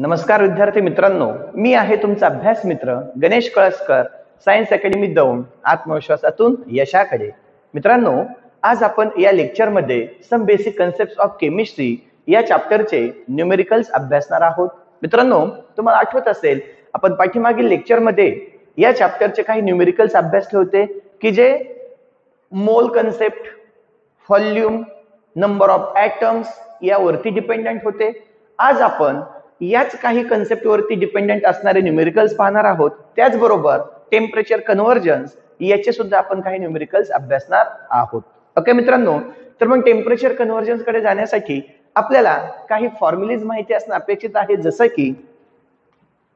नमस्कार विद्यार्थी मित्रांनो, मी आहे तुमचा अभ्यास मित्र गणेश कळसकर, सायन्स अकॅडमी दौंड, आत्मविश्वासातून यशाकडे. मित्रांनो, आज आपण या लेक्चरमध्ये some basic concepts of chemistry या चॅप्टरचे न्यूमेरिकल्स अभ्यासणार आहोत. मित्रांनो, तुम्हाला आठवत असेल आपण पाठीमागील लेक्चरमध्ये या चॅप्टरचे काही न्यूमेरिकल्स अभ्यासले होते की जे mole concept, volume, number of atoms यावरती डिपेंडंट होते. आज आपण याच काही कन्सेप्ट वरती डिपेंडंट असणारे न्यूमेरिकल्स पाहणार आहोत. त्याचबरोबर टेम्परेचर कन्व्हर्जन्स याचे सुद्धा आपण काही न्यूमेरिकल्स अभ्यासणार आहोत. ओके मित्रांनो, तर मग टेम्परेचर कन्व्हर्जन्स कडे जाण्यासाठी आपल्याला काही फॉर्म्युलेज माहिती असणं अपेक्षित आहे. जसं की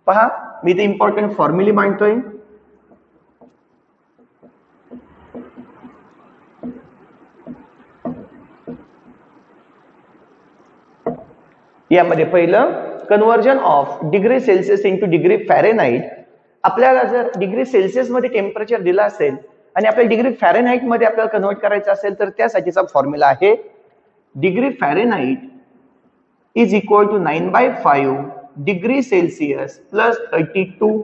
पहा, मी ते इम्पॉर्टंट फॉर्म्युले मांडतोय. यामध्ये पहिलं conversion of degree Celsius into degree Fahrenheit. आपल्याला जर डिग्री सेल्सिअस मध्ये टेम्परेचर दिलं असेल आणि आपल्याला डिग्री फॅरेनहाइट मध्ये आपल्याला कन्वर्ट करायचं असेल तर त्यासाठीचा फॉर्म्युला आहे degree Fahrenheit is equal to 9/5 degree Celsius plus 32.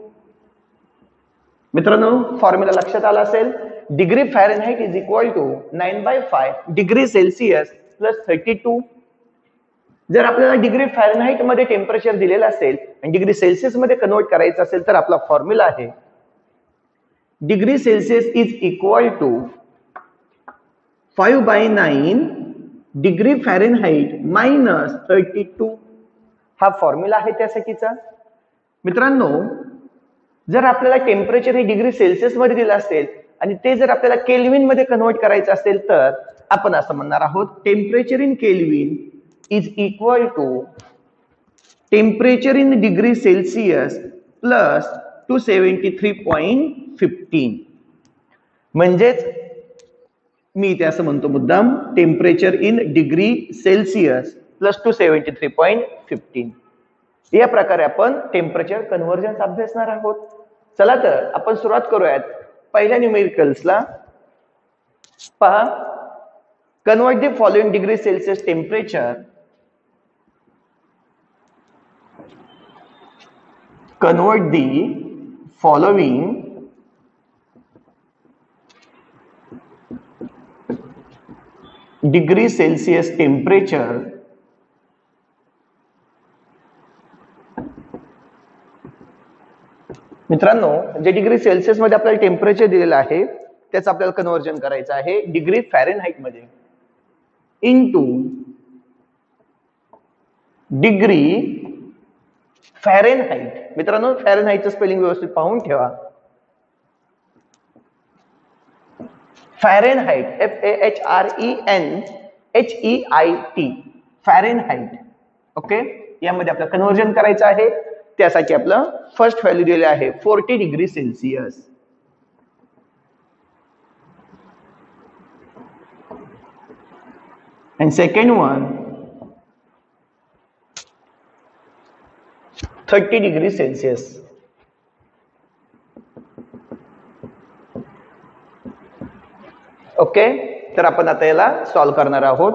मित्रांनो, फॉर्म्युला लक्षात आला असेल. Degree Fahrenheit is equal to 9/5 degree Celsius plus 32. जर आपल्याला डिग्री फॅरेनहाइट मध्ये टेम्परेचर दिलेलं असेल आणि डिग्री सेल्सिअस मध्ये कन्वर्ट करायचं असेल तर आपला फॉर्म्युला आहे degree Celsius is equal to 5/9 degree Fahrenheit minus 32. हा फॉर्म्युला आहे त्यासाठीचा. मित्रांनो, जर आपल्याला टेम्परेचर हे डिग्री सेल्सिअस मध्ये दिलं असेल आणि ते जर आपल्याला केल्विन मध्ये कन्वर्ट करायचं असेल तर आपण असं म्हणणार आहोत temperature in kelvin is equal to temperature in degree Celsius plus 273.15. म्हणजेच मी इथे असं म्हणतो मुद्दाम temperature in degree Celsius plus 273.15. या प्रकारे आपण टेम्परेचर कन्व्हर्जन्स अभ्यासणार आहोत. चला तर आपण सुरुवात करूयात पहिल्या न्यूमेरिकल्सला. पहा, convert the following degree Celsius temperature convert the following degree Celsius temperature मित्रांनो, जे डिग्री सेल्सिअस मध्ये आपल्याला टेम्परेचर दिलेलं आहे त्याचं आपल्याला कन्वर्जन करायचं आहे डिग्री फॅरेनहाइट मध्ये इनटू डिग्री फॅरेनहाइट. मित्रांनो, फॅरेनहाइटचं स्पेलिंग व्यवस्थित पाहून ठेवा. Fahrenheit FAHRENHEIT Fahrenheit. ओके, यामध्ये आपल्याला कन्वर्जन करायचं आहे. त्यासाठी आपलं फर्स्ट व्हॅल्यू दिले आहे 40 degree Celsius. and second one 30 degree Celsius. Okay, तर आपण आता याला सॉल्व्ह करणार आहोत.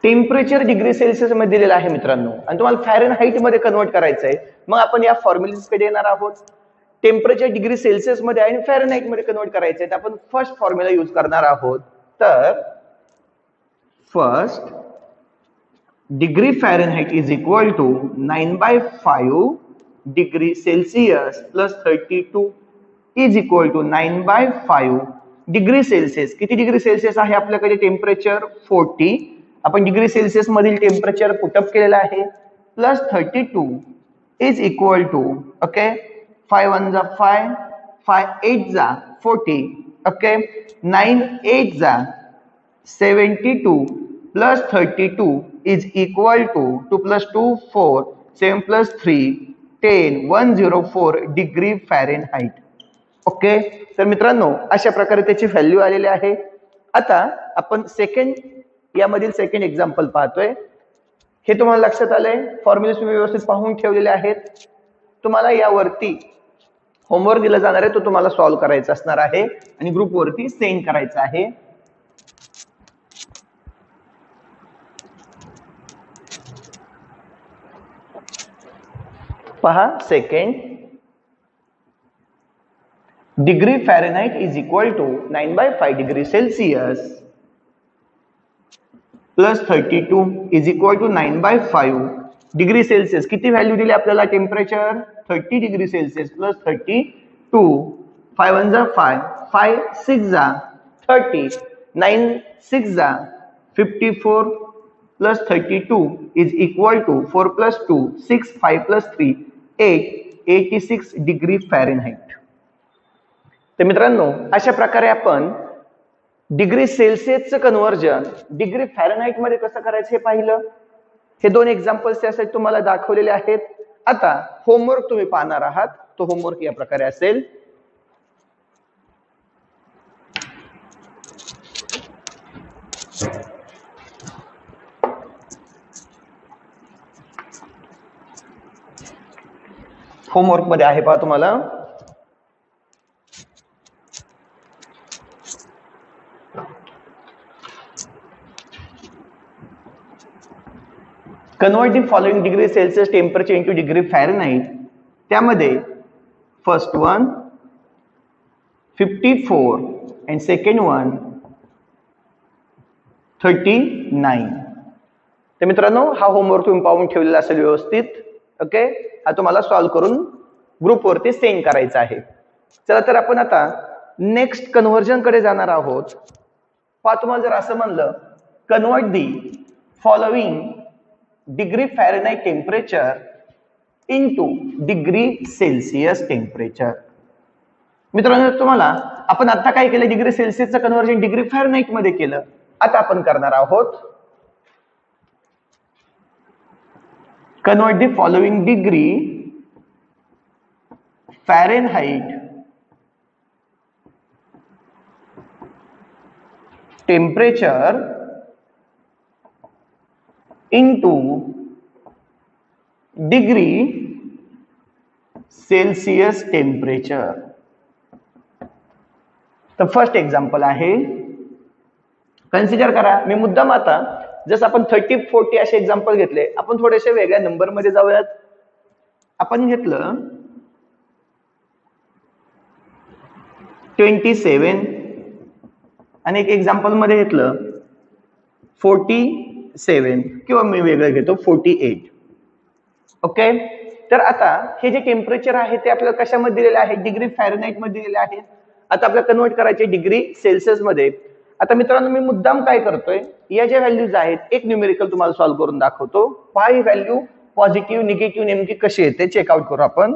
टेम्परेचर डिग्री सेल्सिअस मध्ये दिलेलं आहे मित्रांनो आणि तुम्हाला फॅरेनहाइट मध्ये कन्वर्ट करायचं आहे. मग आपण या फॉर्म्युलेज कडे येणार आहोत. टेम्परेचर डिग्री सेल्सिअस मध्ये आणि फॅरेनहाइट मध्ये कन्वर्ट करायचं आहे तर आपण फर्स्ट फॉर्म्युला यूज करणार आहोत. तर first degree Fahrenheit is equal to 9/5 degree Celsius plus 32 is equal to 9/5 degree Celsius. किती डिग्री सेल्सिअस आहे आपल्याकडे टेम्परेचर 40. आपण डिग्री सेल्सिअस मधील टेम्परेचर पुटअप केलेलं आहे plus 32 is equal to okay 5 1 जा 5 5 8 जा 40 ओके 9 8 जा 72 plus 32 is equal to 2 plus 2 4 7 plus 3 10 104 degree Fahrenheit. Okay, तर मित्रांनो अशा प्रकारे त्याची व्हॅल्यू आलेली आहे. आता आपण यामधील सेकंड एक्झाम्पल पाहतोय. हे तुम्हाला लक्षात आलंय. फॉर्म्युले तुम्ही व्यवस्थित पाहून ठेवलेले आहेत. तुम्हाला यावरती होमवर्क दिला जाणार आहे, तो तुम्हाला सॉल्व्ह करायचा असणार आहे आणि ग्रुपवरती सेंड करायचा आहे. पहा second, degree Fahrenheit is equal to 9/5 degree Celsius plus 32 is equal to 9/5 degree Celsius. किती व्हॅल्यू दिली आपल्याला टेम्परेचर? 30 degree Celsius plus 32. 5 1 जा 5, 5 6 जा 30, 9 6 जा 54 plus 32 is equal to 4 plus 2 6 5 plus 3 8 86 degree Fahrenheit. तर मित्रांनो अशा प्रकारे आपण डिग्री सेल्सिअसचं कन्व्हर्जन डिग्री फॅरेनहाइट मध्ये कसं करायचं हे पाहिलं. हे दोन एक्झाम्पल्स त्यासाठी तुम्हाला दाखवलेले आहेत. आता होमवर्क तुम्ही पाहणार आहात. तो होमवर्क या प्रकारे असेल. होमवर्क मध्ये आहे पहा तुम्हाला, convert the following degree Celsius temperature into degree Fahrenheit. त्यामध्ये first one 54 and second one 39. तर मित्रांनो हा होमवर्क तुम्ही पाहून ठेवलेला असेल व्यवस्थित. ओके, हा तुम्हाला सॉल्व्ह करून ग्रुपवरती सेंड करायचा आहे. चला तर आपण आता नेक्स्ट कन्व्हर्जन कडे जाणार आहोत. पहा तुम्हाला जर असं म्हणलं convert the following degree Fahrenheit temperature into degree Celsius temperature. मित्रांनो तुम्हाला आपण आता काय केलं, डिग्री सेल्सिअसचं कन्व्हर्जन डिग्री फॅरेनहाइट मध्ये केलं. आता आपण करणार आहोत convert the following degree Fahrenheit temperature into degree Celsius temperature. तर फर्स्ट एक्झाम्पल आहे, कन्सिडर करा. मी मुद्दाम आता जसं आपण 30 40 असे एक्झाम्पल घेतले, आपण थोडेसे वेगळ्या नंबर मध्ये जाऊयात. आपण घेतलं 27 आणि एक एक्झाम्पल मध्ये घेतलं 47 किंवा मी वेगळं घेतो 48. ओके, तर आता हे जे टेम्परेचर आहे ते आपल्याला कशामध्ये दिलेले आहे? डिग्री फॅरेनहाइट मध्ये दिलेले आहे. आता आपल्याला कन्वर्ट करायचे डिग्री सेल्सिअस मध्ये. आता मित्रांनो मी मुद्दाम काय करतोय, या ज्या व्हॅल्यूज आहेत एक न्यूमेरिकल तुम्हाला सॉल्व्ह करून दाखवतो. पहा ही व्हॅल्यू पॉझिटिव्ह निगेटिव्ह नेमकी कशी येते चेकआउट करू आपण.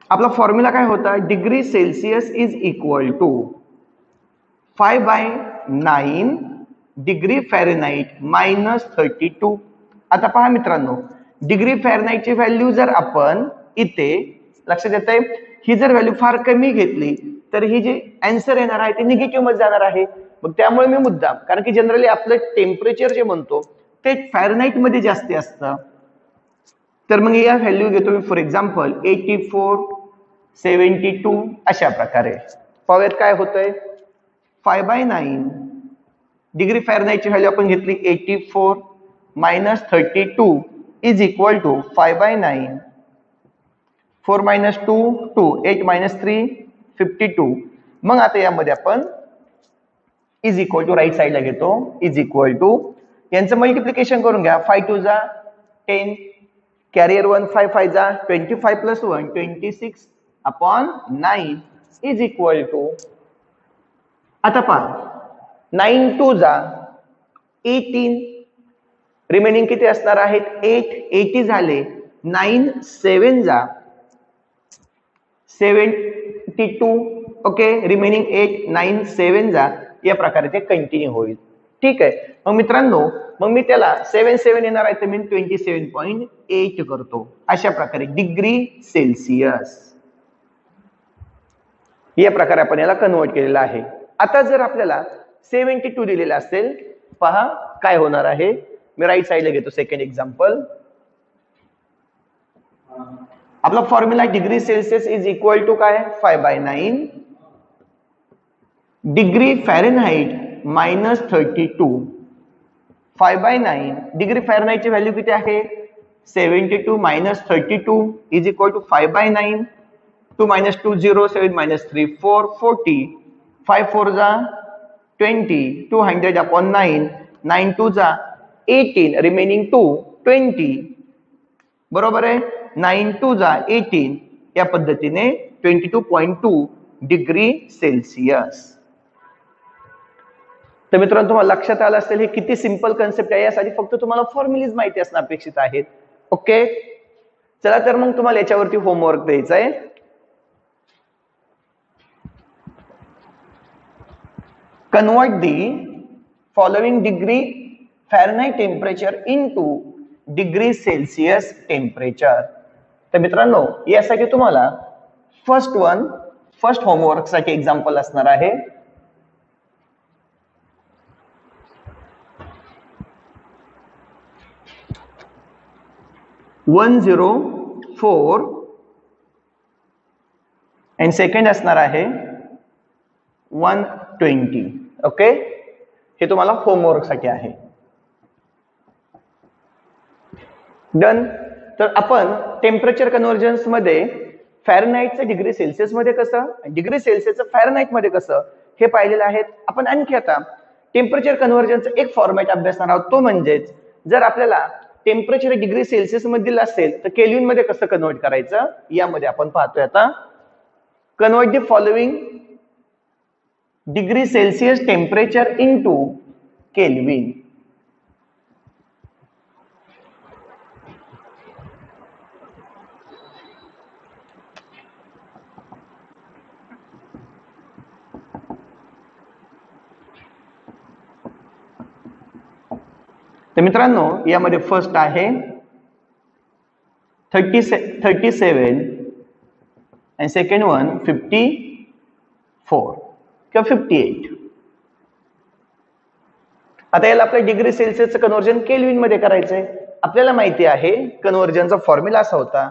आपला फॉर्म्युला काय होता? Degree Celsius is equal to 5/9 degree Fahrenheit minus 32. आता पहा मित्रांनो डिग्री फॅरेनहाइटची व्हॅल्यू जर आपण इथे लक्षात येत आहे, ही जर व्हॅल्यू फार कमी घेतली तर ही जी आन्सर येणार आहे ते निगेटिव्ह मध्ये जाणार आहे. मग त्यामुळे मी मुद्दाम, कारण की जनरली आपलं टेम्परेचर जे म्हणतो ते फॅरेनहाइट मध्ये जास्ती असतं, तर मग या व्हॅल्यू घेतो मी. फॉर एक्झाम्पल 84 72 अशा प्रकारे. पाहूयात काय होतंय. 5/9 डिग्री फॅरेनहाइटची व्हॅल्यू आपण घेतली 84 minus 32 is equal to 5/9. 4 minus 2 2, 8 minus 3 52. मग आता यामध्ये आपण इज इक्वल टू राईट साइडला घेतो, इज इक्वल टू यांचं मल्टिप्लिकेशन करून घ्या. 5 2 जा 10, कॅरियर 1 5 5 जा 25 plus 1 26 upon 9 is equal to, आता पहा 9 2 जा 18, रिमेनिंग किती असणार आहेत? 8 80 झाले. 9 7 जा 72. ओके, रिमेनिंग 8 9 7 जा, या प्रकारे ते कंटिन्यू होईल. ठीक आहे. मग मित्रांनो मग मी त्याला 7 7 येणार आहे तर मी 27.8 करतो. अशा प्रकारे डिग्री सेल्सिअस या प्रकारे आपण याला कन्वर्ट केलेला आहे. आता जर आपल्याला 72 दिलेला असेल, पहा काय होणार आहे. मी राईट साइडला घेतो सेकंड एक्झाम्पल. आपला formula degree Celsius is equal to काय? 5/9 डिग्री फॅरेनहाइट मायनस 32. 5/9 डिग्री फॅरेनहाइटची व्हॅल्यू किती आहे? 72 minus 32 is equal to 5 by 9. 2 minus 2 0, 7 minus 3 4, 40. 5 4 जा 20, 200 upon 9, 9 2 जा 18, remaining 2 20. बरोबर आहे, 9 2 जा 18. या पद्धतीने 22.2 डिग्री सेल्सिअस. तर मित्रांनो तुम्हाला लक्षात आलं असेल हे किती सिंपल कन्सेप्ट आहे. यासाठी फक्त तुम्हाला फॉर्म्युलीज माहिती असणं अपेक्षित आहेत. ओके, चला तर मग तुम्हाला याच्यावरती होमवर्क द्यायचा आहे. Convert the following degree Fahrenheit temperature into degree Celsius temperature. तर मित्रांनो यासाठी तुम्हाला फर्स्ट होमवर्क साठी एक्झाम्पल असणार आहे. (104) आणि सेकंड असणार आहे 120. ओके, हे तुम्हाला होमवर्क साठी आहे. डन. तर आपण टेम्परेचर कन्व्हर्जन्स मध्ये फॅरनहाइटचं डिग्री सेल्सिअस मध्ये कसं, डिग्री सेल्सिअसचं फॅरनहाइट मध्ये कसं हे पाहिलेलं आहे. आपण आणखी आता टेम्परेचर कन्व्हर्जनचं एक फॉर्मॅट अभ्यासणार आहोत. तो म्हणजेच जर आपल्याला टेम्परेचर डिग्री सेल्सिअस मध्ये दिलं असेल तर केल्विन मध्ये कसं कन्वर्ट करायचं यामध्ये आपण पाहतोय आता. Convert the following degree Celsius temperature into kelvin. तर मित्रांनो यामध्ये फर्स्ट आहे 37 आणि सेकंड वन 54 किंवा 58. आता याला आपल्या डिग्री सेल्सिअसचं कन्व्हर्जन केल्विन मध्ये करायचंय. आपल्याला माहिती आहे कन्व्हर्जनचा फॉर्म्युला असा होता,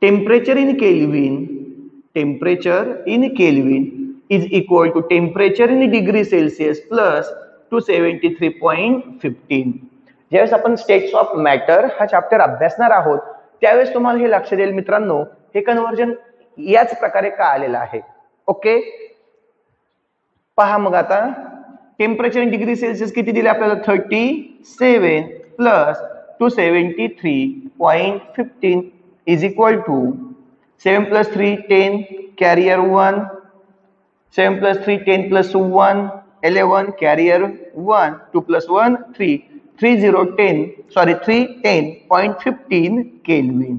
temperature in kelvin is equal to temperature in degree Celsius plus 273.15. ज्यावेळेस आपण स्टेट्स ऑफ मॅटर हा चॅप्टर अभ्यासणार आहोत त्यावेळेस तुम्हाला हे लक्षात येईल मित्रांनो हे कन्व्हर्जन याच प्रकारे का आलेलं आहे. ओके, पहा मग आता टेम्परेचर इन डिग्री सेल्सिअस किती दिले आपल्याला 37 plus 273.15 is equal to 7 plus 3 10 carrier 1, 7 plus 3 10 plus 1 11 carrier 1, 2 plus 1 3 310.15 kelvin.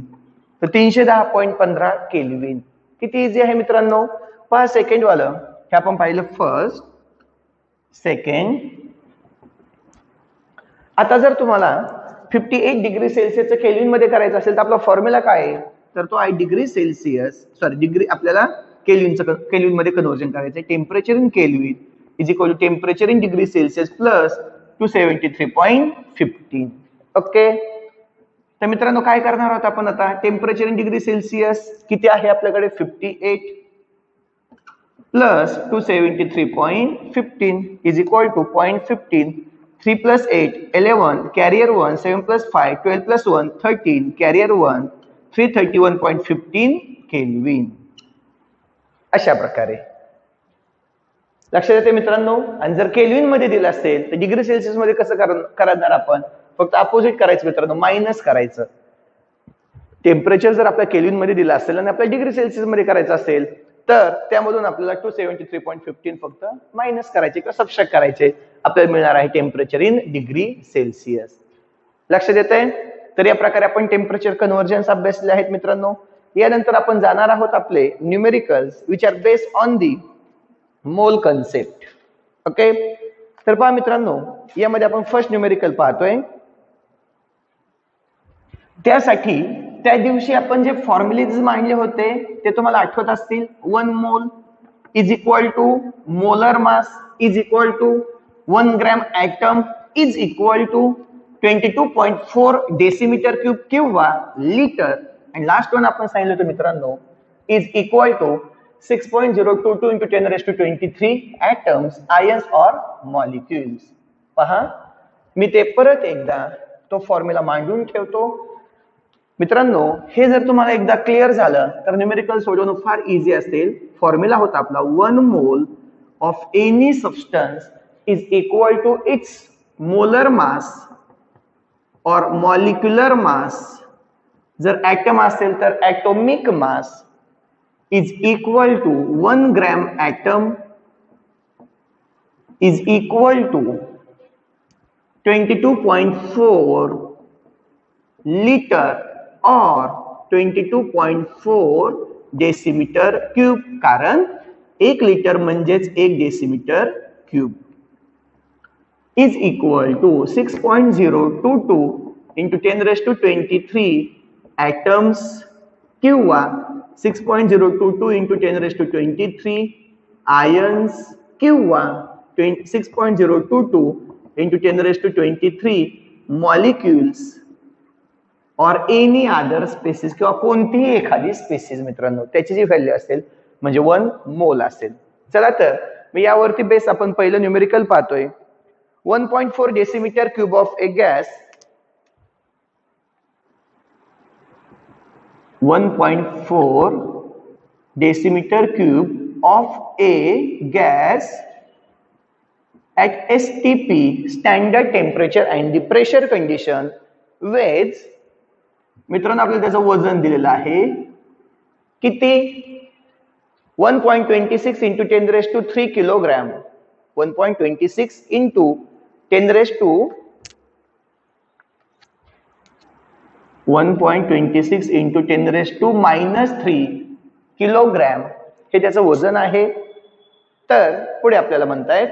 तर 310.15 केल्विन. किती इझी आहे मित्रांनो. पहा सेकंड वालं हे आपण पाहिलं फर्स्ट सेकंड. आता जर तुम्हाला 58 डिग्री सेल्सिअसचं केल्विन मध्ये करायचं असेल तर आपला फॉर्म्युला काय आहे, तर तो आहे डिग्री आपल्याला केल्विन मध्ये कन्व्हर्जन करायचं. Temperature in kelvin is equal to temperature in degree Celsius plus 273.15. Okay, तर मित्रांनो काय करणार आहोत आपण आता. टेम्परेचर इन डिग्री सेल्सिअस किती आहे आपल्याकडे 58 plus 273.15 is equal to 0.15. 3 plus 8 11 carrier 1, 7 plus 5 12 plus 1 13 carrier 1 331.15 kelvin. अशा प्रकारे लक्षात येते मित्रांनो. आणि जर केल्विन मध्ये दिलं असेल तर डिग्री सेल्सिअस मध्ये कसं करणार आपण, फक्त अपोजिट करायचं मित्रांनो, मायनस करायचं. टेम्परेचर जर आपल्या केल्विन मध्ये दिलं असेल आणि आपल्या डिग्री सेल्सिअस मध्ये करायचं असेल तर त्यामधून आपल्याला 273.15 फक्त मायनस करायचे किंवा सबट्रॅक्ट करायचे. आपल्याला मिळणार आहे टेम्परेचर इन डिग्री सेल्सिअस. लक्षात येते. तर या प्रकारे आपण टेम्परेचर कन्व्हर्जन्स अभ्यासले आहेत मित्रांनो. यानंतर आपण जाणार आहोत आपले numericals which are based on the मोल कन्सेप्ट. ओके, तर पहा मित्रांनो यामध्ये आपण फर्स्ट न्यूमेरिकल पाहतोय. त्यासाठी त्या दिवशी आपण जे फॉर्म्युलेज मांडले होते ते तुम्हाला आठवत असतील. 1 mole is equal to molar mass is equal to 1 gram atom is equal to 22.4 decimetre cube किंवा लिटर. आणि लास्ट वन आपण सांगितलं होतं मित्रांनो is equal to 6.022 into 10⁻23 atoms, ions or molecules. पहा मी ते परत एकदा तो फॉर्म्युला मांडून ठेवतो. मित्रांनो, हे जर तुम्हाला एकदा क्लिअर झालं तर न्यूमेरिकल सोडवणं फार इझी असेल. फॉर्म्युला होता आपला 1 mole of any substance is equal to its molar mass or molecular mass. जर ऍटम असेल तर atomic mass is equal to 1 gram atom is equal to 22.4 liter or 22.4 decimetre cube. कारण 1 litre म्हणजेच 1 decimetre cube. Is equal to 6.022 into 10⁻23 atoms किंवा 6.022 into 10⁻23 ions किंवा 6.022 into 10⁻23 molecules or any other species किंवा कोणतीही एखादी spaces मित्रांनो त्याची जी value असेल म्हणजे 1 मोल असेल. चला तर मी यावरती बेस आपण पहिलं न्यूमेरिकल पाहतोय. 1.4 decimetre cube of a gas 1.4 decimeter cube of a gas at STP standard temperature and the pressure condition with मित्रांनो आपल्याला त्याचं वजन दिलेलं आहे किती 1.26 into 10⁻³ kilogram. 1.26 into 10⁻³ 1.26 into 10⁻³ kilogram हे त्याचं वजन आहे. तर पुढे आपल्याला म्हणतायत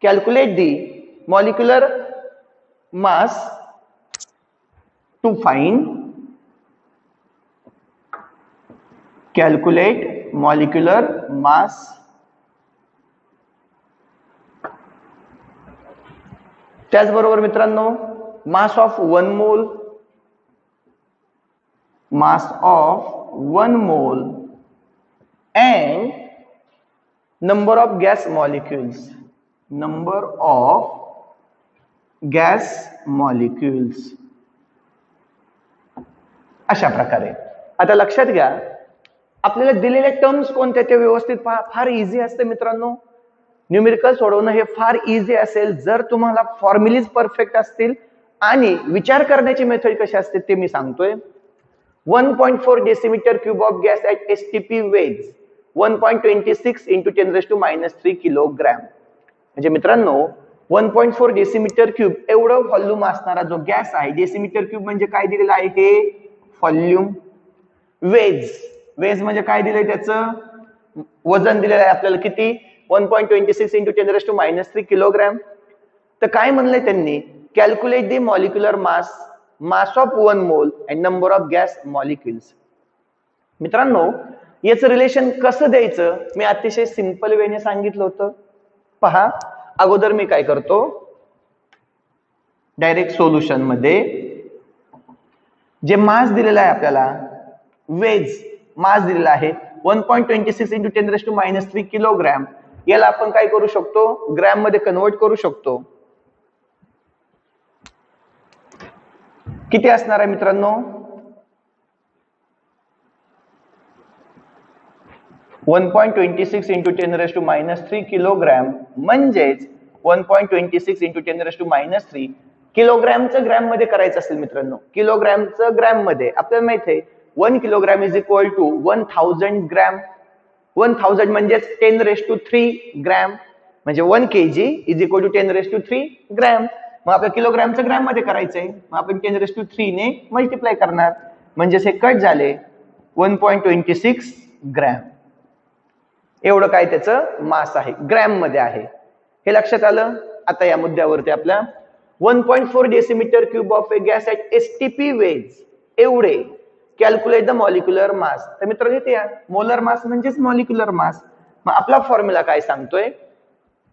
calculate the molecular mass to find calculate molecular mass त्याचबरोबर मित्रांनो मास ऑफ 1 मोल mass of 1 mole and number of gas molecules अशा प्रकारे. आता लक्षात घ्या आपल्याला दिलेले टर्म्स कोणते ते व्यवस्थित फार इझी असते मित्रांनो. न्यूमेरिकल सोडवणं हे फार इझी असेल जर तुम्हाला फॉर्म्युलीज परफेक्ट असतील आणि विचार करण्याची मेथड कशी असते ते मी सांगतोय. 1.4 decimeter cube of gas at STP weighs 1.26 into 10⁻³ kilogram. म्हणजे मित्रांनो 1.4 डेसिमीटर क्यूब एवढं व्हॉल्यूम असणारा जो गॅस आहे. डेसिमीटर क्यूब म्हणजे काय दिलेलं आहे हे व्हॉल्यूम. वेज म्हणजे काय दिलंय त्याचं वजन दिलेलं आहे आपल्याला किती 1.26 into 10⁻³ किलोग्राम. तर काय म्हणलंय त्यांनी calculate the molecular mass of 1 मोल and number of gas molecules. मित्रांनो याचं रिलेशन कसं द्यायचं मी अतिशय सिंपल वेने सांगितलं होतं. पहा अगोदर मी काय करतो डायरेक्ट सोल्युशन मध्ये जे मास दिलेला आहे आपल्याला वेज मास दिलेला आहे 1.26 into 10⁻³ किलोग्राम. याला आपण काय करू शकतो ग्रॅम मध्ये कन्वर्ट करू शकतो. किती असणार आहे मित्रांनो 1.26 into 10⁻³ किलोग्राम म्हणजेच 1.26 into 10⁻³ किलोग्रामचं ग्रॅम मध्ये करायचं असेल मित्रांनो किलोग्रामचं ग्रॅम मध्ये आपल्याला माहित आहे 1 kilogram is equal to 1000 gram. 1000 म्हणजेच 10⁻³ ग्रॅम म्हणजे 1 kg is equal to 10⁻³ gram. मग आपल्या किलोग्रामचं ग्रॅम मध्ये करायचंय मग आपण 10⁻³ ने मल्टिप्लाय करणार म्हणजेच हे कट झाले 1.26 ग्रॅम. एवढं काय त्याचं मास आहे ग्रॅम मध्ये आहे हे लक्षात आलं. आता या मुद्द्यावरती आपल्या 1.4 decimetre cube of a gas at STP weighs एवढे कॅल्क्युलेट द मॉलिक्युलर मास. तर मित्रांनो इथे या मोलर मास म्हणजेच मॉलिक्युलर मास. मग आपला फॉर्म्युला काय सांगतोय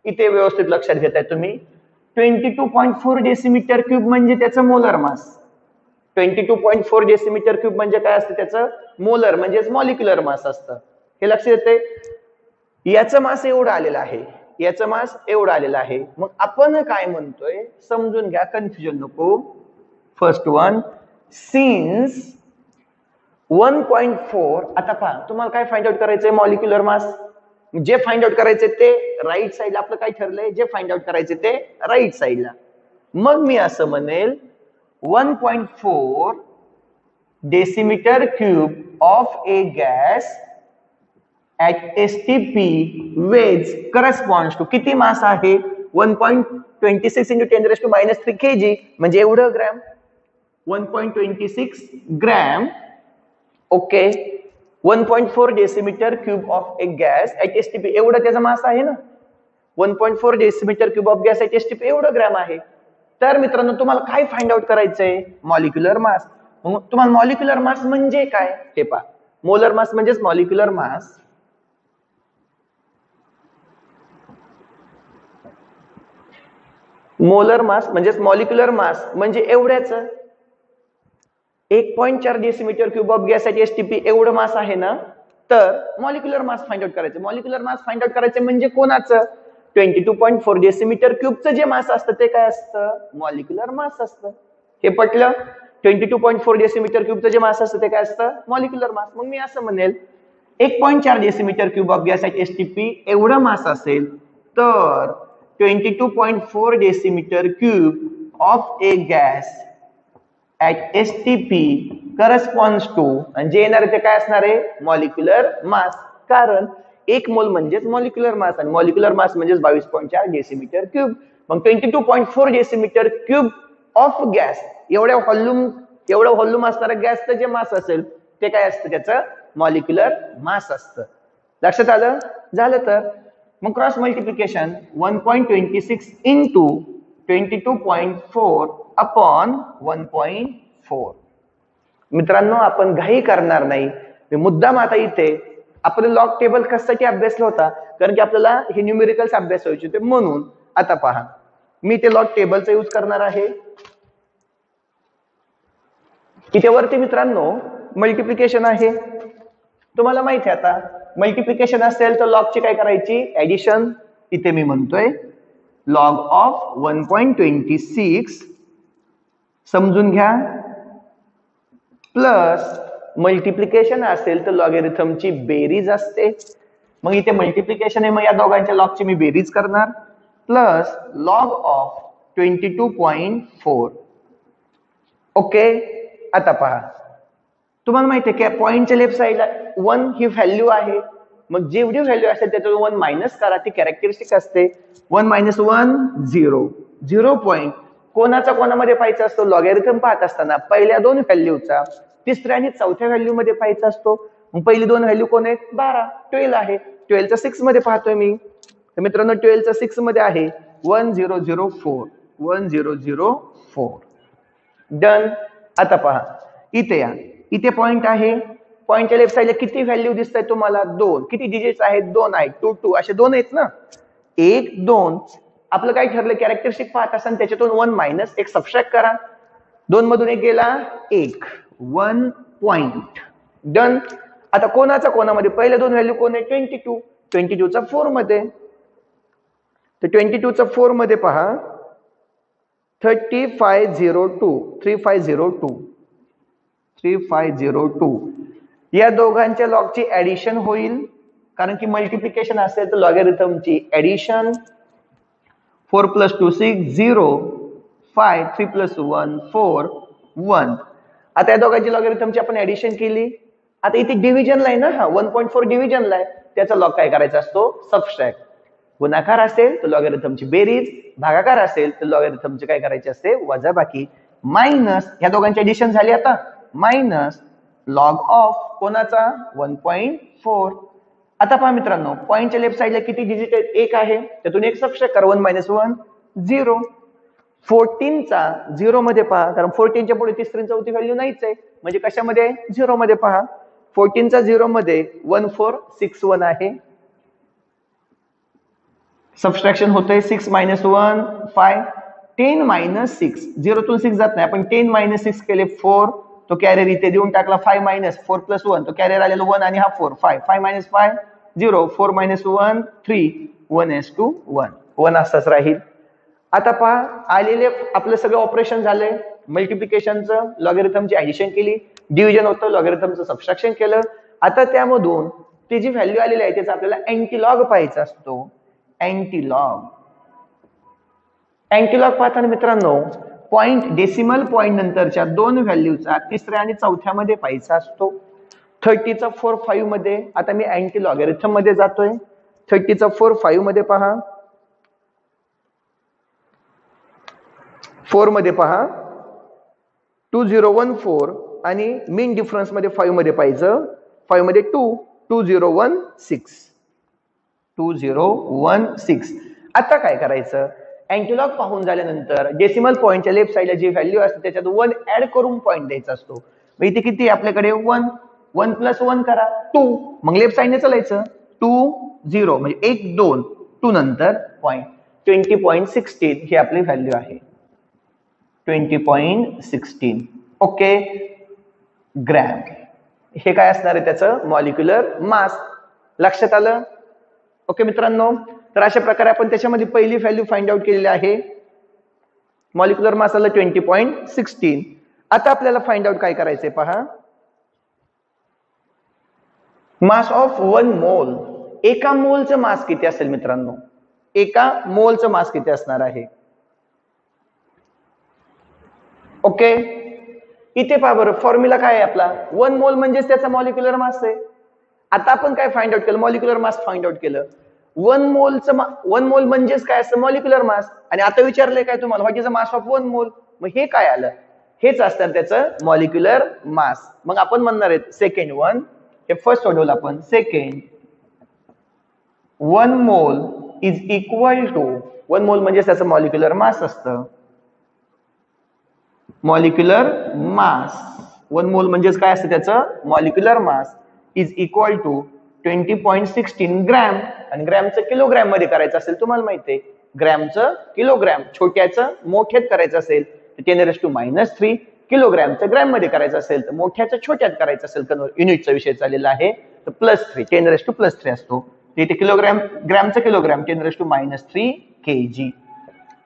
इथे व्यवस्थित लक्षात घेताय तुम्ही 22.4 डेसिमीटर क्यूब म्हणजे त्याचं मोलर मास. 22.4 डेसिमीटर क्यूब म्हणजे काय असतं त्याचं मोलर म्हणजेच मॉलिक्युलर मास असतं. हे लक्षात येते. याचं मास एवढं आलेलं आहे याचं मास एवढं आलेलं आहे. मग आपण काय म्हणतोय समजून घ्या, कन्फ्युजन नको. फर्स्ट वन, सिन्स 1.4, आता पहा तुम्हाला काय फाइंड आउट करायचंय, मॉलिक्युलर मास. जे फाइंड आउट करायचे ते राईट साइडला आपलं काय ठरलंय, जे फाइंड आउट करायचे ते राईट साइडला. मग मी असं म्हणेल 1.4 decimetre cube of a gas at STP weighs corresponds to किती मास आहे, 1.26 into 10⁻³ kg म्हणजे एवढं gram, 1.26 gram. Okay, 1.4 decimetre cube of a gas at STP एवढं त्याचा मास आहे ना. 1.4 decimetre cube of gas at STP एवढं ग्रॅम आहे. तर मित्रांनो तुम्हाला काय फाइंड आउट करायचंय, मॉलिक्युलर मास. मग तुम्हाला मॉलिक्युलर मास म्हणजे काय हे पहा. मोलर मास म्हणजेच मॉलिक्युलर मास. मोलर मास म्हणजेच मॉलिक्युलर मास म्हणजे एवढ्याच 1.4 decimetre cube of gas at STP एवढं मास आहे ना. तर मॉलिक्युलर मास फाइंड आउट करायचं. मॉलिक्युलर मास फाइंड आउट करायचं म्हणजे कोणाचं, 22.4 डेसिमीटर क्यूबचं जे मास असतं ते काय असतं, मॉलिक्युलर मास असतं. हे पटलं. 22.4 डेसिमीटर क्यूबचं जे मास असतं ते काय असतं, मॉलिक्युलर मास. मग मी असं म्हणेल 1.4 decimetre cube of gas at STP एवढं मास असेल तर 22.4 decimetre cube of a gas at STP corresponds to, आणि जे येणार ते काय असणार आहे, मॉलिक्युलर मास. कारण 1 मोल म्हणजेच मॉलिक्युलर मास आणि मॉलिक्युलर मास म्हणजेच 22.4 डेसिमीटर क्यूब. मग 22.4 डेसिमीटर क्यूब ऑफ गॅस एवढ्या व्हॉल्यूम असणारा गॅसचं जे मास असेल ते काय असतं, त्याचं मॉलिक्युलर मास असतं. लक्षात आलं? झालं. तर मग क्रॉस मल्टिप्लिकेशन 1.26 इंटू 22.4 अपॉन 1.4. मित्रांनो आपण घाई करणार नाही. मुद्दाम आता इथे आपलं लॉग टेबल कशासाठी अभ्यासला होता, कारण की आपल्याला हे न्यूमेरिकल्स अभ्यास व्हायचे होते म्हणून. आता पहा मी ते लॉग टेबलचा यूज करणार आहे. इथे वरती मित्रांनो मल्टिप्लिकेशन आहे. तुम्हाला माहिती आहे आता मल्टिप्लिकेशन असेल तर लॉगची काय करायची, ऍडिशन. इथे मी म्हणतोय लॉग ऑफ 1.26 समजून घ्या, प्लस मल्टिप्लिकेशन असेल तर लॉगॅरिथमची बेरीज असते. मग इथे मल्टिप्लिकेशन आहे, मग या दोघांच्या लॉगची मी बेरीज करणार, प्लस लॉग ऑफ 22.4. ओके. आता पहा तुम्हाला माहिती आहे की पॉइंटच्या लेफ्ट साइडला 1 ही व्हॅल्यू आहे. मग जेवढी व्हॅल्यू असेल त्याच्यातून 1 मायनस करा, ती कॅरेक्टरिस्टिक असते. 1 - 1 0. 0 पॉइंट कोणाचा कोणामध्ये पाहायचा असतो, लॉगॅरिथम पाहत असताना पहिल्या 2 व्हॅल्यूचा तिसऱ्या आणि चौथ्या व्हॅल्यू मध्ये पाहायचा असतो. मग पहिली 2 व्हॅल्यू कोण आहेत, 12 12 आहे. 12 चा 6 मध्ये पाहतोय मी. तर मित्रांनो 12 चा 6 मध्ये आहे 1004. 1004 डन. आता पहा इथे या, इथे पॉइंट आहे. पॉइंटच्या लेफ्ट साइडला किती व्हॅल्यू दिसताय तुम्हाला, 2. किती डिजिट्स आहेत, 2 आहेत. 2 2 असे 2 आहेत ना. 1 2 आपलं काय ठरलं, कॅरेक्टरिस्टिक पाहत असताना त्याच्यातून 1 मायनस 1 सबट्रॅक्ट करा. 2 मधून 1 गेला 1. 1 पॉइंट डन. आता कोणाचा कोणामध्ये, पहिल्या 2 व्हॅल्यू कोण आहे, 22. 22 चा 4 मध्ये. तर 22 चा 4 मध्ये पहा 3502. 3502 3502 या दोघांच्या लॉगची ऍडिशन होईल, कारण की मल्टिप्लिकेशन असेल तर लॉगॅरिथमची ऍडिशन. 4 + 2 6 0. 5 3 + 1 4 1. आता या दोघांची लॉगॅरिथमची आपण ऍडिशन केली. आता इथे डिव्हिजनला आहे ना, हा 1.4 डिव्हिजनला आहे, त्याचा लॉग काय करायचा असतो, सबट्रॅक्ट. गुणाकार असेल तर लॉगॅरिथमची बेरीज, भागाकार असेल तर लॉगॅरिथमची काय करायची असते, वजाबाकी. मायनस ह्या दोघांची ऍडिशन झाली आता, मायनस लॉग ऑफ कोणाचा, 1.4. आता पहा मित्रांनो पॉइंटच्या लेफ्ट साइडला किती डिजिट आहेत, 1 आहे. त्यातून 1 सबट्रॅक्ट करा, 1 - 1 0. 14 चा 0 मध्ये पहा, कारण 14 च्या पुढे तिसरी चौथी व्हॅल्यू नाहीच आहे, म्हणजे कशामध्ये, 0 मध्ये पहा. 14 चा 0 मध्ये 1461 आहे. सबट्रॅक्शन होतंय 6 - 1 5. 10 - 6 0 तून 6 जात नाही, आपण 10 - 6 केले 4. तो कॅरियर इथे देऊन टाकला. 5 - 4 + 1 तो कॅरियर आलेला 1 आणि हा 4. 5 5 - 5 0. 4 - 1 3. 1:1 1 असंच राहील. आता पहा आलेले आपलं सगळं ऑपरेशन झालंय. मल्टिप्लिकेशनचं लॉगॅरिथमची ऍडिशन केली, डिव्हिजन होतं लॉगॅरिथमचं सबट्रॅक्शन केलं. आता त्यामधून ती जी व्हॅल्यू आलेली आहे त्याचा आपल्याला अँटीलॉग पाहायचा असतो. अँटीलॉग पाहताना मित्रांनो पॉइंट डेसिमल पॉइंट नंतरच्या दोन व्हॅल्यूचा तिसऱ्या आणि चौथ्यामध्ये पाहायचा असतो. 30चा 4 5 मध्ये. आता मी अँटी लॉगॅरिथम मध्ये जातोय. 30चा 4 5 मध्ये पहा, 4 मध्ये पहा 2014 आणि मीन डिफरन्स मध्ये 5 मध्ये पाहिजे. 5 मध्ये 2016. आता काय करायचं, अँटीलॉग पाहून झाल्यानंतर डेसिमल पॉइंटच्या लेफ्ट साइडला जी व्हॅल्यू असते त्याच्यात 1 ऍड करून पॉइंट द्यायचा असतो. मग इथे किती आपल्याकडे 1 1 + 1 करा 2. मग लेफ्ट साइडने चालायचं 2 0 म्हणजे 1 2 2 नंतर पॉइंट 20.16 ही आपली व्हॅल्यू आहे. 20.16 ओके. ग्रॅम हे काय असणार आहे त्याचं मॉलिक्युलर मास. लक्षात आलं? ओके मित्रांनो, तर अशा प्रकारे आपण त्याच्यामध्ये पहिली व्हॅल्यू फाइंड आउट केलेली आहे. मॉलिक्युलर मास आलं 20.16. आता आपल्याला फाइंड आउट काय करायचंय पहा, मास ऑफ 1 मोल. एका मोलचं मास किती असेल मित्रांनो? एका मोलचं मास किती असणार आहे? ओके, इथे पहा बरं फॉर्म्युला काय आहे आपला, 1 मोल म्हणजेच त्याचा मॉलिक्युलर मास आहे. आता आपण काय फाइंड आउट केलं, मॉलिक्युलर मास फाइंड आउट केलं. 1 मोल म्हणजेच काय असतं मॉलिक्युलर मास. आणि आता विचारलंय काय तुम्हाला, what is the mass of 1 मोल. मग हे काय आलं, हेच असतं त्याचं मॉलिक्युलर मास. मग आपण म्हणणार आहेत सेकंड वन, हे फर्स्ट सोडवलं आपण. Second 1 mole is equal to, 1 मोल म्हणजे त्याचं मॉलिक्युलर मास असतं. मॉलिक्युलर मास 1 मोल म्हणजेच काय असतं त्याचं molecular mass is equal to 20.16 gram. आणि ग्रॅमचं किलोग्रॅम मध्ये करायचं असेल तुम्हाला माहिती आहे, ग्रॅमचं किलोग्रॅम, छोट्याचं मोठ्यात करायचं असेल तर 10⁻³ किलोग्रॅमचं ग्रॅम मध्ये करायचं असेल तर मोठ्याचं छोट्यात करायचं असेल, युनिटचा विषय चाललेला आहे तर +3 10⁻³ असतो. इथे किलोग्रॅम, ग्रॅमचं किलोग्रॅम 10⁻³ kg.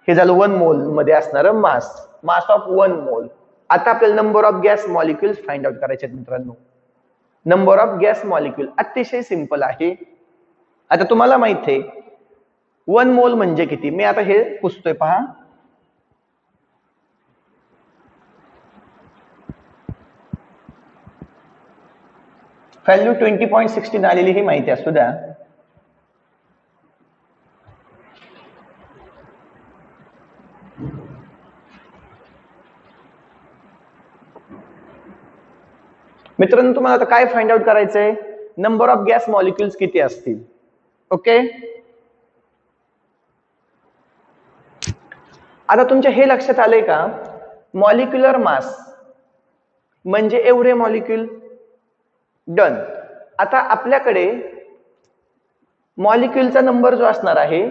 हे झालं 1 मोल मध्ये असणारं मास, मास ऑफ 1 मोल. आता आपल्याला number of gas molecules find out करायचे आहेत मित्रांनो. नंबर ऑफ गॅस मॉलिक्युल अतिशय सिंपल आहे. आता तुम्हाला माहित आहे 1 मोल म्हणजे किती. मी आता हे पुसतोय पहा, व्हॅल्यू 20.16 आलेली ही माहिती असू द्या. मित्रांनो तुम्हाला आता काय फाइंड आउट करायचंय, नंबर ऑफ गॅस मॉलिक्युल्स किती असतील. ओके, आता तुमच्या हे लक्षात आलंय का, मॉलिक्युलर मास म्हणजे एवढे मॉलिक्युल. डन. आता आपल्याकडे मॉलिक्युलचा नंबर जो असणार आहे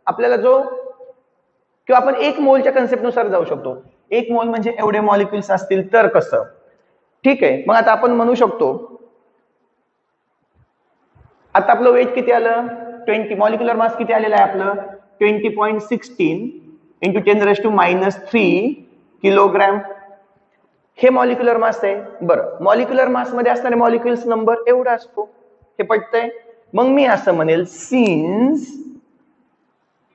आपल्याला, जो किंवा आपण 1 मोलच्या कन्सेप्ट नुसार जाऊ शकतो. 1 मोल म्हणजे एवढे मॉलिक्युल्स असतील तर कसं. ठीक आहे, मग आता आपण म्हणू शकतो, आता आपलं वेट किती आलं 20, मॉलिक्युलर मास किती आलेलं आहे आपलं 20.16 इंटू 10⁻³ किलोग्रॅम. हे मॉलिक्युलर मास आहे. बरं, मॉलिक्युलर मास मध्ये असणारे मॉलिक्युल्स नंबर एवढा असतो, हे पटतंय. मग मी असं म्हणेल, सिन्स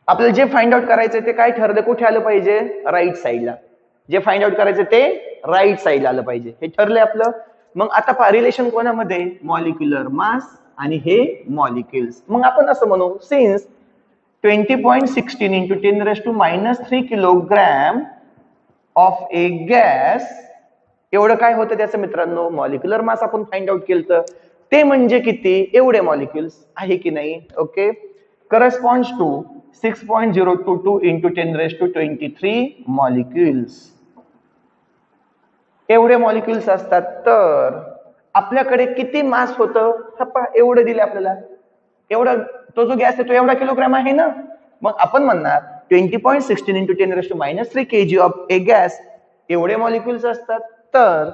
आपल्याला जे फाइंड आउट करायचंय ते काय ठरलं, कुठे आलं पाहिजे, राईट साईडला. जे फाइंड आउट करायचं ते राईट साईडला आलं पाहिजे, हे ठरलंय आपलं. मग आता पहा रिलेशन कोणामध्ये, मॉलिक्युलर मास आणि हे मॉलिक्युल्स. मग आपण असं म्हणू, since 20.16 into 10⁻³ kilogram of a gas, एवढं काय होतं त्याचं मित्रांनो मॉलिक्युलर मास आपण फाइंड आउट केलं. ते म्हणजे किती, एवढे मॉलिक्युल्स आहे की नाही. Okay, corresponds to 6.022 into 10⁻23 molecules. एवढे मॉलिक्युल्स असतात तर आपल्याकडे किती मास होतं, एवढं दिले आपल्याला. एवढा तो जो गॅस आहे तो एवढा किलोग्रॅम आहे ना. मग आपण म्हणणार 20.16 into 10⁻³ kg of a gas, एवढे मॉलिक्युल्स असतात तर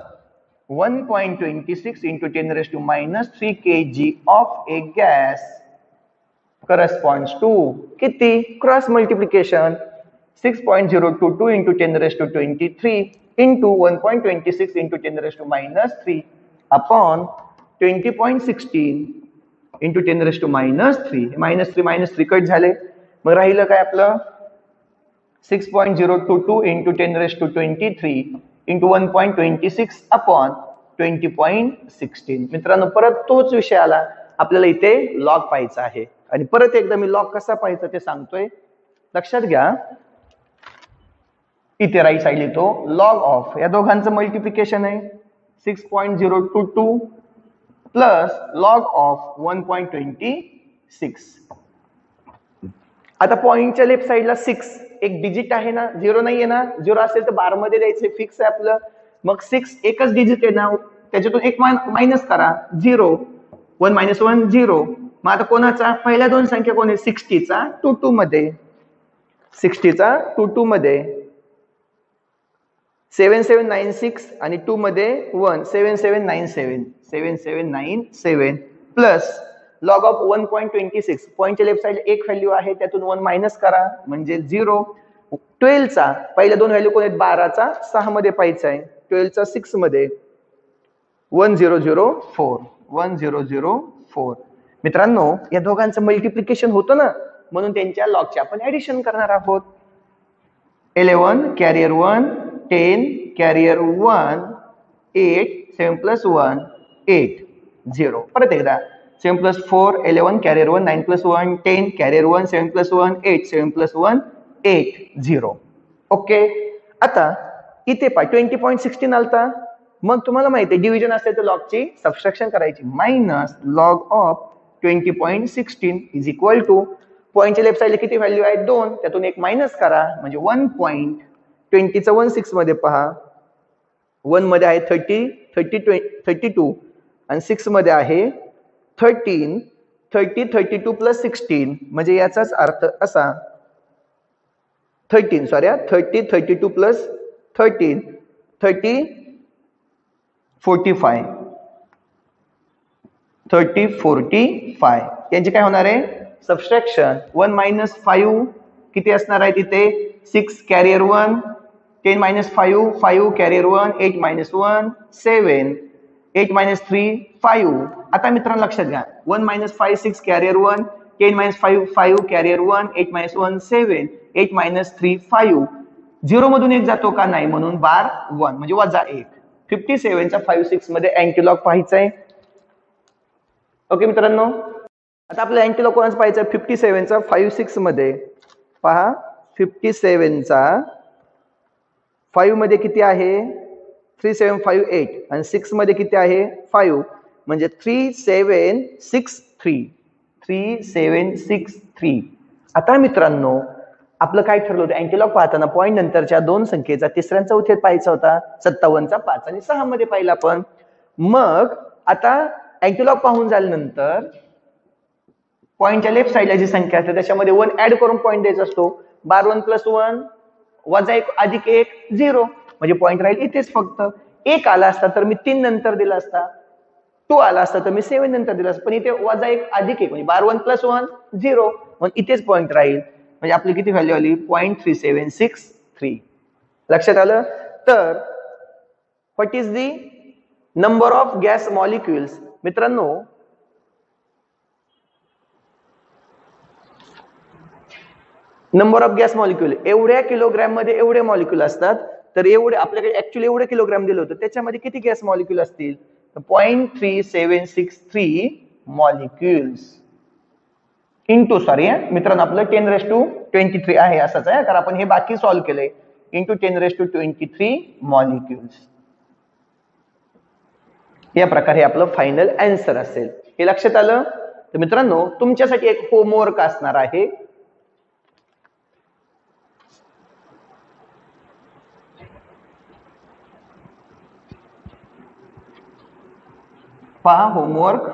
1.26 into 10⁻³ kg of a gas corresponds to किती cross multiplication 6.022 into 10 raised to 23 into 1.26 into 10 raised to minus 3 upon 20.16 into 10 raised to minus 3 minus 3 cut झाले मग राहिलं काय आपलं 6.022 into 10 raised to 23 into 1.26 upon 20.16 मित्रांनो परत तोच विषय आला आपल्याला इथे लॉग पाहायचा आहे आणि परत एकदा मी लॉग कसा पाहायचा ते सांगतोय लक्षात घ्या इथे राईट साइड लिहितो लॉग ऑफ या दोघांचं मल्टिप्लिकेशन आहे 6.022 प्लस लॉग ऑफ 1.26 आता पॉइंटच्या लेफ्ट साइडला 6 एक डिजिट आहे ना 0 नाहीये ना 0 असेल तर बार मध्ये द्यायचे फिक्स आहे आपलं मग 6 एकच डिजिट आहे ना त्याच्यातून एक मायनस करा 0 1 minus 1 0 मग आता कोणाचा पहिल्या दोन संख्या कोण आहे 60 चा 22 मध्ये 60 चा 22 मध्ये 7796 आणि 2 मध्ये 1 7797 प्लस लॉग ऑफ 1.26 पॉइंटच्या लेफ्ट साइड एक व्हॅल्यू आहे त्यातून 1 मायनस करा म्हणजे 0 12 चा पहिल्या दोन व्हॅल्यू कोण आहेत 12 चा 6 मध्ये पाहायचा आहे 12 चा 6 मध्ये 1004 मित्रांनो या दोघांचं मल्टिप्लिकेशन होतं ना म्हणून त्यांच्या लॉगचे आपण ऍडिशन करणार आहोत 11 कॅरियर 1 10 कॅरियर 1 8 7 plus 1 8 0 परत एकदा 7 plus 4 11 carrier 1 9 plus 1 10 carrier 1 7 plus 1 8 7 plus 1 8 0 okay आता इथे पहा 20.16 आलता मग तुम्हाला माहिती आहे डिव्हिजन असेल तर लॉगची सबट्रॅक्शन करायची minus log of 20.16 is equal to पॉइंटच्या लेफ्ट साइडला किती व्हॅल्यू आहे 2 त्यातून एक मायनस करा म्हणजे 1.20 चा 16 मध्ये पहा 1 मध्ये आहे 32 आणि 6 मध्ये आहे 32 प्लस 16 म्हणजे याचाच अर्थ असा 32 प्लस 13 45 यांचे काय होणार आहे सबट्रॅक्शन 1 minus 5 किती असणार आहे तिथे 6 carrier 1 10 minus 5 carrier 1 8 minus 1 7 8 minus 3 5 आता मित्रांनो लक्षात घ्या 1 minus 5 6 carrier 1 10 minus 5 carrier 1 8 minus 1 7 8 minus 3 5 0 मधून एक जातो का नाही म्हणून बार 1 म्हणजे वजा 1 57 चा 5 6 मध्ये अँटीलॉग पाहायचा आहे ओके मित्रांनो आता आपल्याला अँटीलॉग कोणाचा पाहायचा 57 चा 5 6 मध्ये पहा 57 चा 5 मध्ये किती आहे 3758 आणि 6 मध्ये किती आहे 5 म्हणजे 3763 आता मित्रांनो आपलं काय ठरलं होतं अँटीलॉग पाहताना पॉइंट नंतरच्या दोन संख्येचा तिसऱ्या चौथ्यात पाहायचा होता 57 चा 5 आणि 6 मध्ये पाहिला आपण मग आता अँटीलॉग पाहून झाल्यानंतर पॉइंटच्या लेफ्ट साइडला जी संख्या असते त्याच्यामध्ये 1 ऍड करून पॉइंट द्यायचा असतो 12 प्लस 1 वजा 1 अधिक 1 0 म्हणजे पॉइंट राहील इथेच फक्त 1 आला असता तर मी 3 नंतर दिला असता 2 आला असता तर मी 7 नंतर दिला असता पण इथे वजा 1 अधिक 1 म्हणजे 12 प्लस 1 0 मग इथेच पॉइंट राहील म्हणजे आपली किती व्हॅल्यू आली 0.3763 लक्षात आलं तर what is the number of gas molecules मित्रांनो नंबर ऑफ गॅस मॉलिक्युल एवढ्या किलोग्रॅम मध्ये एवढे मॉलिक्युल असतात तर एवढे आपल्याकडे ऍक्च्युअली एवढे किलोग्रॅम दिलं होतं त्याच्यामध्ये किती गॅस मॉलिक्युल असतील 0.3763 मॉलिक्युल्स इंटू सॉरी मित्रांनो आपलं 10⁻23 आहे असंच आहे कारण आपण हे बाकी सॉल्व्ह केलंय इंटू 10⁻23 मॉलिक्युल्स या प्रकारे आपलं फायनल आन्सर असेल हे लक्षात आलं तर मित्रांनो तुमच्यासाठी एक होमवर्क असणार आहे पहा homework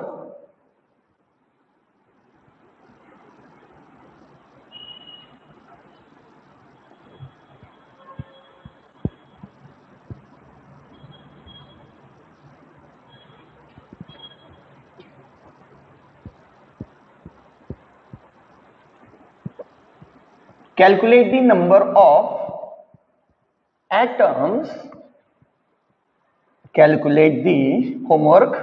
Calculate the number of atoms. Calculate the homework.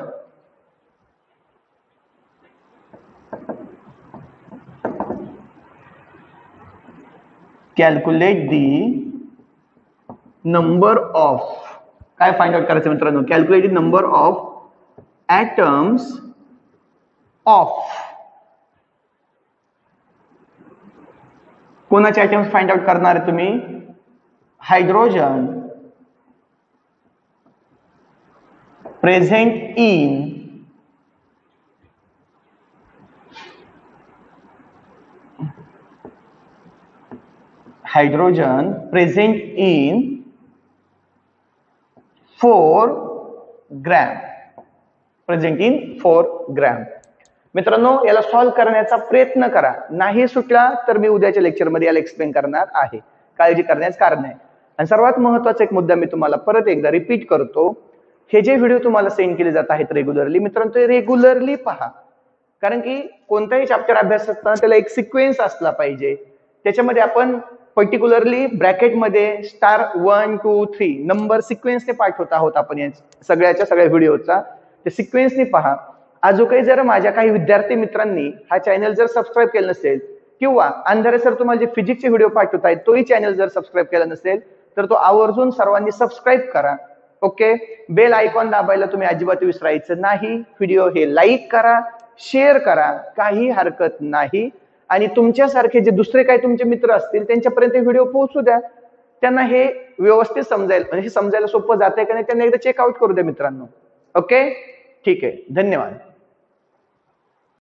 Calculate the number of, काय फाइंड आउट करायचं मित्रांनो? Calculate the number of atoms of, कोणाचे atoms फाइंड आउट करणार आहे तुम्ही? Hydrogen present in present in 4 gram. Present in 4 gram. मित्रांनो, याला solve करण्याचा प्रयत्न करा. नाही सुटला तर मी उद्याच्या लेक्चरमध्ये याला एक्सप्लेन करणार आहे. काळजी करण्याचं कारण आहे. आणि सर्वात महत्वाचा एक मुद्दा मी तुम्हाला परत एकदा रिपीट करतो. हे जे व्हिडिओ तुम्हाला सेंड केले जात आहेत रेग्युलरली, मित्रांनो ते रेग्युलरली पहा. कारण की कोणताही चॅप्टर अभ्यास असताना त्याला एक सिक्वेन्स असला पाहिजे. त्याच्यामध्ये आपण पर्टिक्युलरली ब्रॅकेटमध्ये स्टार 1 2 3 नंबर सिक्वेन्सने पाठवत आहोत आपण या सगळ्या व्हिडिओचा. ते सिक्वेन्सने पहा. आजो काही जर माझ्या काही विद्यार्थी मित्रांनी हा चॅनल जर सबस्क्राईब केलं नसेल, किंवा अंधारे सर तुम्हाला जे फिजिक्सचे व्हिडिओ पाठवत आहेत तोही चॅनल जर सबस्क्राईब केला नसेल तर तो आवर्जून सर्वांनी सबस्क्राईब करा. ओके, बेल आयकॉन दाबायला तुम्ही अजिबात विसरायचं नाही. व्हिडिओ हे लाईक करा, शेअर करा, काही हरकत नाही. आणि तुमच्यासारखे जे दुसरे काही तुमचे मित्र असतील त्यांच्यापर्यंत व्हिडिओ पोहोचू द्या. त्यांना हे व्यवस्थित समजायला, म्हणजे समजायला सोपं जातंय का नाही त्यांना एकदा चेकआउट करू द्या मित्रांनो. ओके, ठीक आहे, धन्यवाद.